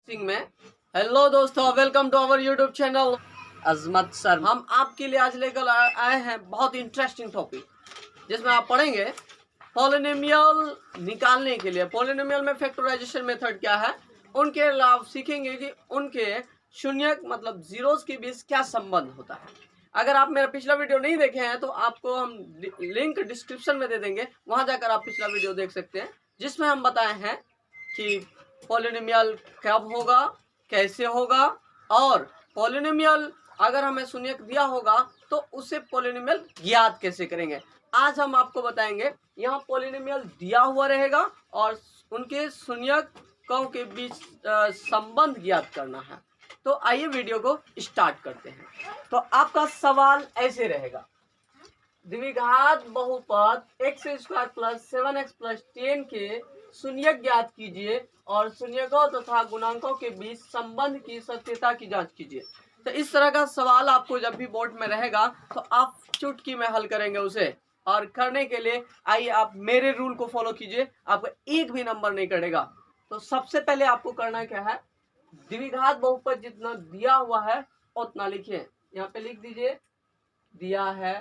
सिंह में हेलो दोस्तों, welcome to our YouTube channel Azmat sir. हम आपके लिए आज लेकर आए हैं बहुत इंटरेस्टिंग टॉपिक, जिसमें आप पढ़ेंगे पॉलिनोमियल निकालने के लिए पॉलिनोमियल में फैक्टराइजेशन मेथड क्या है, उनके लाभ सीखेंगे कि उनके शून्य मतलब जीरोस के बीच क्या संबंध होता है। अगर आप मेरा पिछला वीडियो नहीं देखे हैं तो आपको हम लिंक डिस्क्रिप्शन में दे देंगे, वहां जाकर आप पिछला वीडियो देख सकते हैं, जिसमें हम बताए हैं कि पॉलिनोमियल कब होगा, कैसे होगा, और पॉलिनोमियल अगर हमें शून्य दिया होगा तो उससे पॉलिनोमियल ज्ञात कैसे करेंगे। आज हम आपको बताएंगे, यहाँ पॉलिनोमियल दिया हुआ रहेगा और उनके शून्यकों के बीच संबंध ज्ञात करना है। तो आइए वीडियो को स्टार्ट करते हैं। तो आपका सवाल ऐसे रहेगा, द्विघात बहुपद x² + 7x + 10 के शून्य ज्ञात कीजिए और शून्यकों तथा गुणांकों के बीच संबंध की सत्यता की जांच कीजिए। तो इस तरह का सवाल आपको जब भी बोर्ड में रहेगा तो आप चुटकी में हल करेंगे उसे, और करने के लिए आइए आप मेरे रूल को फॉलो कीजिए, आपको एक भी नंबर नहीं कटेगा। तो सबसे पहले आपको करना क्या है, द्विघात बहुपद जितना दिया हुआ है उतना लिखिए। यहाँ पे लिख दीजिए दिया है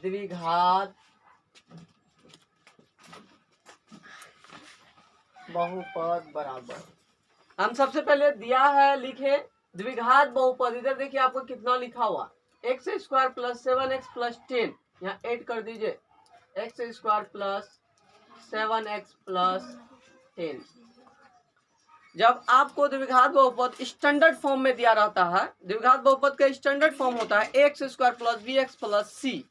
द्विघात बहुपद बराबर, हम सबसे पहले दिया है लिखे द्विघात बहुपद। इधर देखिए आपको कितना लिखा हुआ, x² + 7x + 10, यहाँ ऐड कर दीजिए x² + 7x + 10। जब आपको द्विघात बहुपद स्टैंडर्ड फॉर्म में दिया रहता है, द्विघात बहुपद का स्टैंडर्ड फॉर्म होता है x² + bx + c,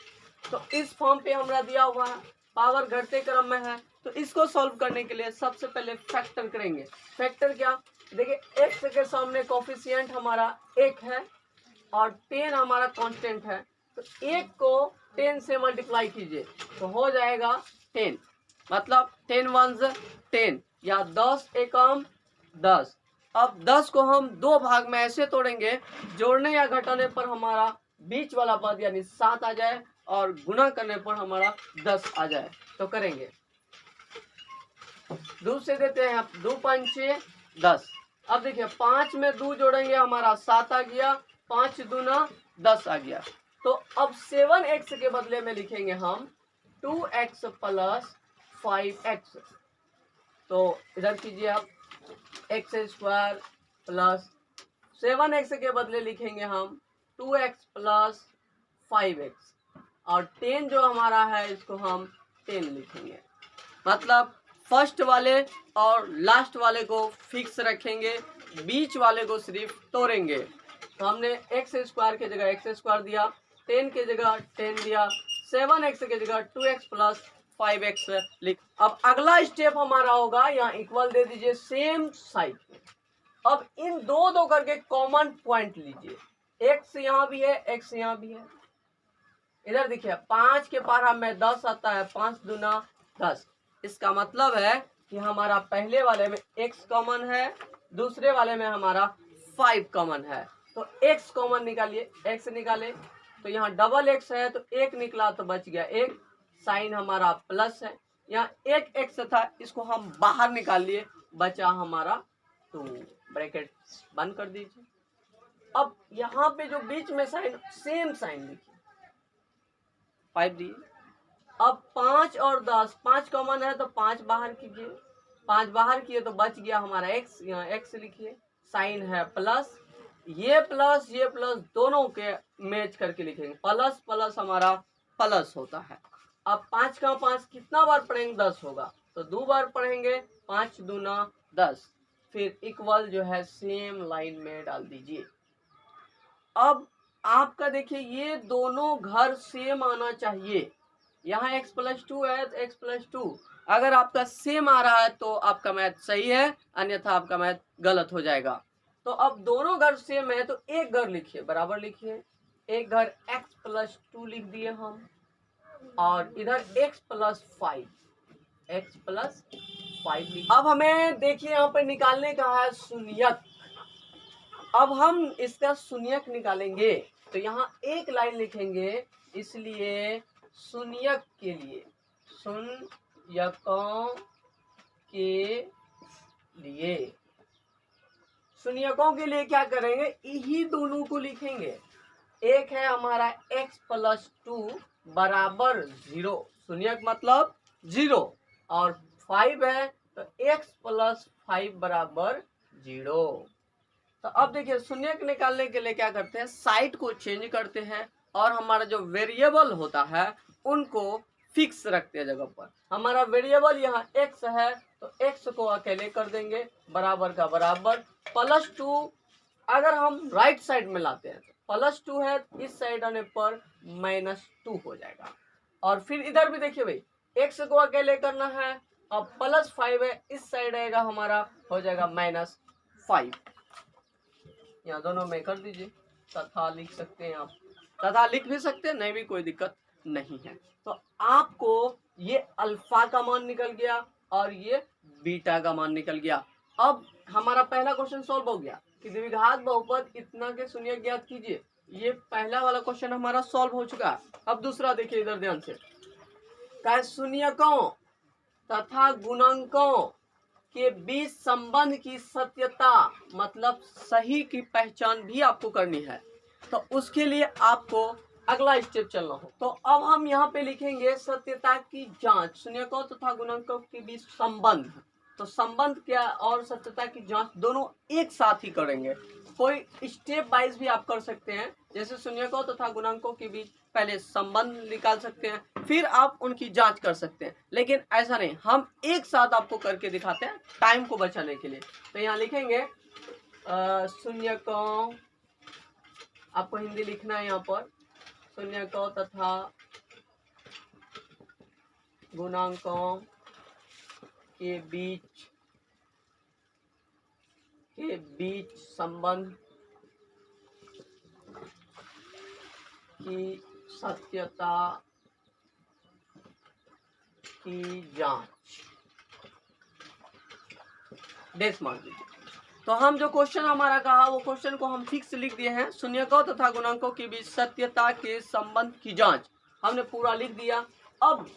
तो इस फॉर्म पे हमारा दिया हुआ है, पावर घटते क्रम में है। तो इसको सॉल्व करने के लिए सबसे पहले फैक्टर करेंगे। फैक्टर क्या, देखिए x के सामने कोफिशिएंट हमारा 1 है और 10 हमारा कांस्टेंट है, तो 1 को 10 से मल्टीप्लाई कीजिए तो हो जाएगा 10, मतलब 10 1 10 या 10 एकम 10। अब 10 को हम दो भाग में ऐसे तोड़ेंगे, जोड़ने या घटाने पर हमारा बीच वाला पद यानी 7 आ जाए और गुणा करने पर हमारा 10 आ जाए। तो करेंगे, 2 से देते हैं आप, 2 5 6 10। अब देखिए 5 में 2 जोड़ेंगे हमारा 7 आ गया, 5 दूना 10 आ गया। तो अब 7x के बदले में लिखेंगे हम 2x + 5x। तो इधर कीजिए आप, x² + 7x के बदले लिखेंगे हम 2x + 5x, और 10 जो हमारा है इसको हम 10 लिखेंगे। मतलब फर्स्ट वाले और लास्ट वाले को फिक्स रखेंगे, बीच वाले को सिर्फ तोड़ेंगे। तो हमने x² की जगह x² दिया, 10 की जगह 10 दिया, 7x की जगह 2x + 5x लिख। अब अगला स्टेप हमारा होगा, यहाँ इक्वल दे दीजिए सेम साइड में। अब इन दो करके कॉमन पॉइंट लीजिए, x यहाँ भी है, x यहाँ भी है। इधर देखिए 5 के पारा में 10 आता है, 5 दूना 10। इसका मतलब है कि हमारा पहले वाले में x कॉमन है, दूसरे वाले में हमारा 5 कॉमन है। तो x कॉमन निकालिए, x निकाले तो यहाँ डबल x है तो 1 निकला तो बच गया 1, साइन हमारा प्लस है। यहाँ एक x था, इसको हम बाहर निकाल लिए, बचा हमारा 2, ब्रैकेट बंद कर दीजिए। अब यहाँ पे जो बीच में साइन, सेम साइन लिखिए, 5 दिए। अब 5 और 10, 5 कॉमन है तो 5 बाहर कीजिए, 5 बाहर किए तो बच गया हमारा x, यहाँ x लिखिए, साइन है प्लस, ये प्लस दोनों के मैच करके लिखेंगे, प्लस प्लस हमारा प्लस होता है। अब 5 का 5 कितना बार पढ़ेंगे, 10 होगा, तो 2 बार पढ़ेंगे, 5 दूना 10, फिर इक्वल जो है सेम लाइन में डाल दीजिए। अब आपका देखिए ये दोनों घर सेम आना चाहिए, यहाँ x + 2 है तो x + 2, अगर आपका सेम आ रहा है तो आपका मैथ सही है, अन्यथा आपका मैथ गलत हो जाएगा। तो अब दोनों घर सेम है तो एक घर लिखिए, बराबर लिखिए, एक घर x + 2 लिख दिए हम, और इधर x + 5, x + 5 लिखिए। अब हमें देखिए यहाँ पर निकालने का है शून्यक। अब हम इसका शून्यक निकालेंगे तो यहाँ एक लाइन लिखेंगे, इसलिए शून्यक के लिए, शून्यकों के लिए, शून्यकों के लिए क्या करेंगे, यही दोनों को लिखेंगे। एक है हमारा x प्लस 2 बराबर 0, शून्यक मतलब 0, और 5 है तो x प्लस 5 बराबर 0। तो अब देखिए शून्यक निकालने के लिए क्या करते हैं, साइड को चेंज करते हैं और हमारा जो वेरिएबल होता है उनको फिक्स रखते हैं जगह पर। हमारा वेरिएबल यहाँ x है तो x को अकेले कर देंगे बराबर का बराबर, प्लस 2 अगर हम राइट साइड में लाते हैं तो प्लस 2 है, इस साइड आने पर -2 हो जाएगा। और फिर इधर भी देखिए भाई, x को अकेले करना है, अब प्लस 5 है, इस साइड आएगा हमारा, हो जाएगा -5। यहाँ दोनों में कर दीजिए, तथा लिख सकते हैं आप, तथा लिख भी सकते हैं, नहीं भी कोई दिक्कत नहीं है। तो आपको ये अल्फा का मान निकल गया और ये बीटा का मान निकल गया। अब हमारा पहला क्वेश्चन सॉल्व हो गया कि द्विघात बहुपद इतना के शून्यक ज्ञात कीजिए। ये पहला वाला क्वेश्चन हमारा सॉल्व हो चुका है। अब दूसरा देखिए इधर ध्यान से, क्या शून्यकों तथा गुणांकों के बीच संबंध की सत्यता मतलब सही की पहचान भी आपको करनी है। तो उसके लिए आपको अगला स्टेप चलना हो। तो अब हम यहाँ पे लिखेंगे सत्यता की जांच, शून्यकों तथा गुणांकों के बीच संबंध। तो संबंध क्या और सत्यता की जांच दोनों एक साथ ही करेंगे। कोई स्टेप वाइज भी आप कर सकते हैं, जैसे शून्यकों तथा गुणांकों के बीच पहले संबंध निकाल सकते हैं, फिर आप उनकी जांच कर सकते हैं, लेकिन ऐसा नहीं, हम एक साथ आपको करके दिखाते हैं टाइम को बचाने के लिए। तो यहाँ लिखेंगे शून्यकों, आपको हिंदी लिखना है यहाँ पर, शून्यकों तथा गुणांकों के बीच संबंध की सत्यता की जांच, डेस मार दीजिए। तो हम जो क्वेश्चन हमारा कहा वो क्वेश्चन को हम फिक्स लिख दिए हैं, शून्यकों तथा गुणांकों के बीच सत्यता के संबंध की जांच हमने पूरा लिख दिया। अब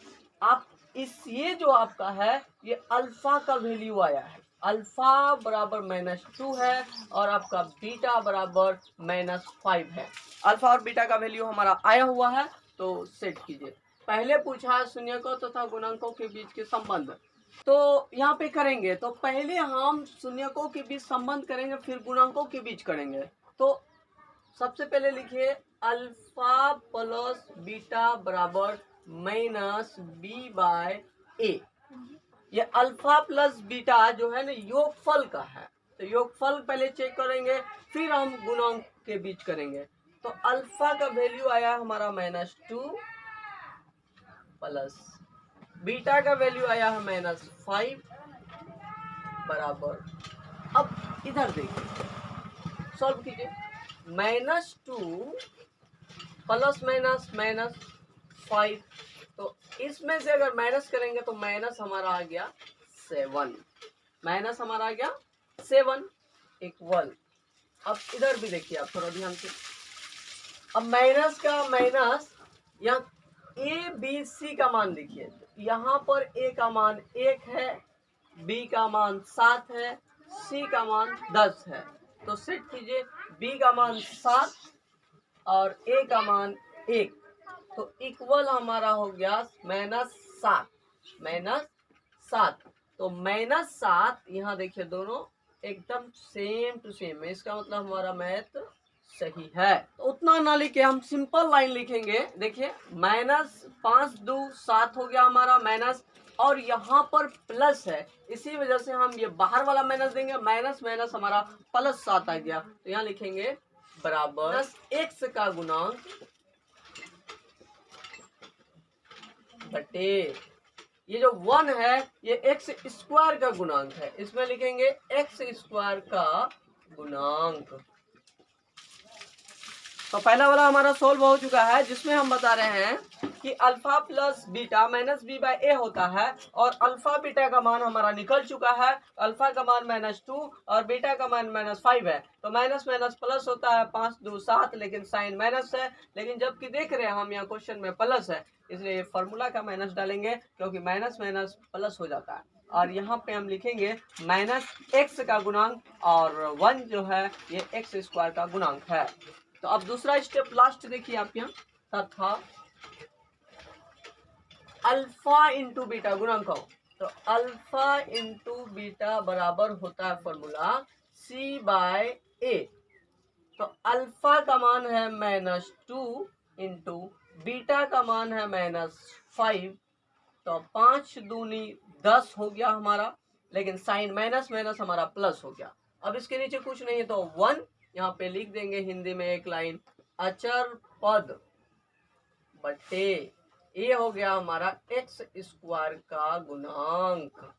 आप ये जो आपका है ये अल्फा का वैल्यू आया है, अल्फा बराबर -2 है और आपका बीटा बराबर -5 है। अल्फा और बीटा का वैल्यू हमारा आया हुआ है, तो सेट कीजिए। पहले पूछा शून्यकों तथा गुणांकों के बीच के संबंध, तो यहाँ पे करेंगे तो पहले हम शून्यकों के बीच संबंध करेंगे, फिर गुणांकों के बीच करेंगे। तो सबसे पहले लिखिए अल्फा प्लस बीटा बराबर -b/a। ये अल्फा प्लस बीटा जो है ना योगफल का है, तो योगफल पहले चेक करेंगे, फिर हम गुणांक के बीच करेंगे। तो अल्फा का वैल्यू आया हमारा -2 प्लस बीटा का वैल्यू आया है -5 बराबर, अब इधर देखिए सॉल्व कीजिए, -2 प्लस -5, तो इसमें से अगर माइनस करेंगे तो माइनस हमारा आ गया 7, माइनस हमारा आ गया 7 इक्वल। अब इधर भी देखिए आप थोड़ा ध्यान से, अब माइनस का माइनस, यहाँ ए बी सी का मान लिखिए, यहाँ पर ए का मान 1 है, बी का मान 7 है, सी का मान 10 है। तो सेट कीजिए, बी का मान 7 और ए का मान 1, तो इक्वल हमारा हो गया -7, -7। तो -7 यहाँ देखिए दोनों एकदम सेम टू सेम है, इसका मतलब हमारा मैथ सही है। तो उतना ना लिखे, हम सिंपल लाइन लिखेंगे। देखिए -5 2 7 हो गया हमारा माइनस, और यहाँ पर प्लस है, इसी वजह से हम ये बाहर वाला माइनस देंगे, माइनस माइनस हमारा +7 आ गया। तो यहाँ लिखेंगे बराबर x का गुणांक बटे ये जो 1 है ये x² का गुणांक है, इसमें लिखेंगे x² का गुणांक। तो पहला वाला हमारा सोल्व हो चुका है, जिसमें हम बता रहे हैं कि अल्फा प्लस बीटा -b/a होता है, और अल्फा बीटा का मान हमारा निकल चुका है। अल्फा का मान -2 और बीटा का मान -5 है, तो माइनस माइनस प्लस होता है, 5 2 7, लेकिन साइन माइनस है। लेकिन जबकि देख रहे हैं हम यहाँ क्वेश्चन में प्लस है, इसलिए ये फार्मूला का माइनस डालेंगे, क्योंकि माइनस माइनस प्लस हो जाता है। और यहाँ पे हम लिखेंगे माइनस एक्स का गुणांक, और 1 जो है ये एक्स स्क्वायर का गुणांक है। तो अब दूसरा स्टेप लास्ट देखिए आप यहाँ, तथा अल्फा इंटू बीटा गुणांक हो, तो अल्फा इंटू बीटा बराबर होता है फॉर्मूला सी बाय ए। तो अल्फा का मान है -2 इंटू बीटा का मान है -5। तो 5 दूनी 10 हो गया हमारा, लेकिन साइन माइनस माइनस हमारा प्लस हो गया। अब इसके नीचे कुछ नहीं है तो 1 यहाँ पे लिख देंगे हिंदी में एक लाइन, अचर पद बटे ये हो गया हमारा एक्स स्क्वायर का गुणांक।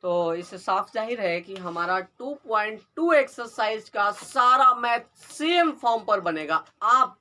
तो इससे साफ जाहिर है कि हमारा 2.2 एक्सरसाइज का सारा मैथ सेम फॉर्म पर बनेगा। आप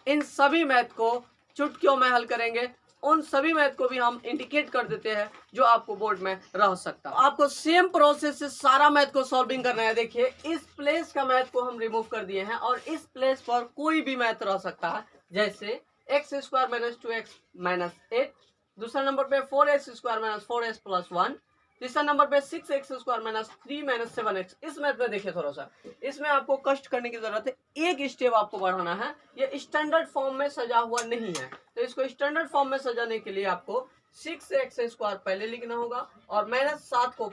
इन सभी मैथ को चुटकियों में हल करेंगे, उन सभी मैथ को भी हम इंडिकेट कर देते हैं जो आपको बोर्ड में रह सकता है। आपको सेम प्रोसेस से सारा मैथ को सॉल्विंग करना है। देखिए इस प्लेस का मैथ को हम रिमूव कर दिए हैं और इस प्लेस पर कोई भी मैथ रह सकता है, जैसे x square minus 2x minus 8, दूसरा नंबर पे 4x square minus 4x plus 1, तीसरा नंबर पे 6x square minus 3 minus 7x। इस मैथ में देखिए थोड़ा सा इसमें आपको कष्ट करने की जरूरत है, एक स्टेप आपको बढ़ाना है। ये स्टैंडर्ड फॉर्म में सजा हुआ नहीं है, तो इसको स्टैंडर्ड फॉर्म में सजाने के लिए आपको 6x स्क्वायर पहले लिखना होगा और -7 को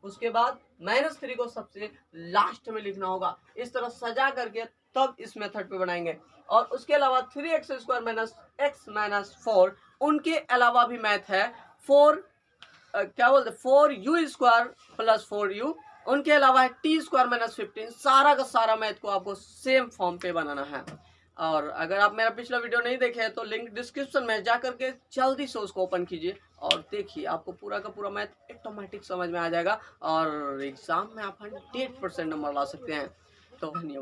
उसके बाद -3 को सबसे लास्ट में लिखना होगा। इस तरह सजा करके तब इस मेथड पे बनाएंगे। और उसके अलावा 3x square minus x minus 4, उनके अलावा भी मैथ है 4u स्क्वायर प्लस 4u, उनके अलावा है टी स्क्वायर माइनस 15। सारा का सारा मैथ को आपको सेम फॉर्म पे बनाना है। और अगर आप मेरा पिछला वीडियो नहीं देखे हैं तो लिंक डिस्क्रिप्शन में जा करके जल्दी से उसको ओपन कीजिए और देखिए, आपको पूरा का पूरा मैथ ऑटोमेटिक समझ में आ जाएगा और एग्जाम में आप 100% नंबर ला सकते हैं। तो धन्यवाद।